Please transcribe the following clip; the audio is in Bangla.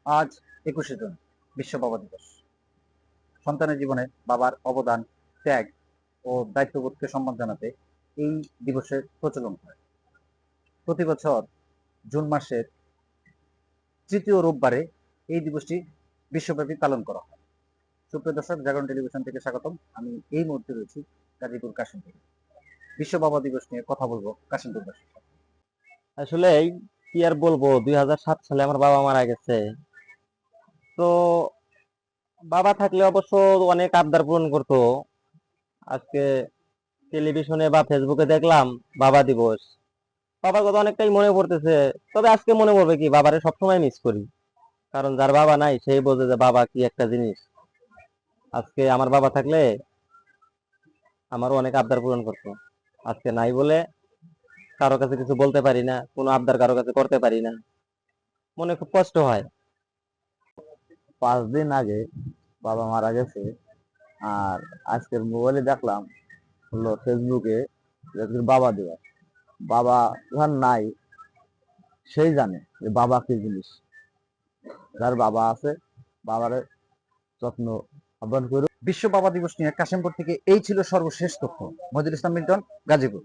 আজ 21শে জুন বিশ্ব বাবা দিবস। সন্তানের জীবনে বাবার অবদান, ত্যাগ ও দায়িত্ববোধকে সম্মান জানাতে এই দিবসের প্রচলন হয়। প্রতি বছর জুন মাসের তৃতীয় রোববারে এই দিবসটি বিশ্বব্যাপী পালন করা হয়। সুপ্রিয় দর্শক, জাগরণ টেলিভিশন থেকে স্বাগতম। আমি এই মুহূর্তে রয়েছি গাজীপুর কাশিমপুর। বিশ্ব বাবা দিবস নিয়ে কথা বলবো কাশিমপুরবাসীর সাথে। আসলে কি আর বলবো, 2007 সালে আমার বাবা মারা গেছে। তো বাবা থাকলে অবশ্য অনেক আবদার পূরণ করতো। আজকে টেলিভিশনে বা ফেসবুকে দেখলাম বাবা দিবস, বাবার কথা অনেকটাই মনে পড়তেছে। তবে আজকে মনে পড়বে কি, বাবারে সবসময় মিস করি, কারণ যার বাবা নাই সেই বোঝে যে বাবা কি একটা জিনিস। আজকে আমার বাবা থাকলে আমারও অনেক আবদার পূরণ করতো। আজকে নাই বলে কারো কাছে কিছু বলতে পারি না, কোনো আবদার কারো কাছে করতে পারি না, মনে খুব কষ্ট হয়। 5 দিন আগে বাবা মারা গেছে। আর আজকের মোবাইলে দেখলাম, হলো ফেসবুকে, যে আজকের বাবা দিবস। বাবা যার নাই সেই জানে যে বাবা কি জিনিস। যার বাবা আছে, বাবার যত্ন আহ্বান করুক। বিশ্ব বাবা দিবস নিয়ে কাশিমপুর থেকে এই ছিল সর্বশেষ তথ্য। মজিদুল ইসলাম মিল্টন, গাজীপুর।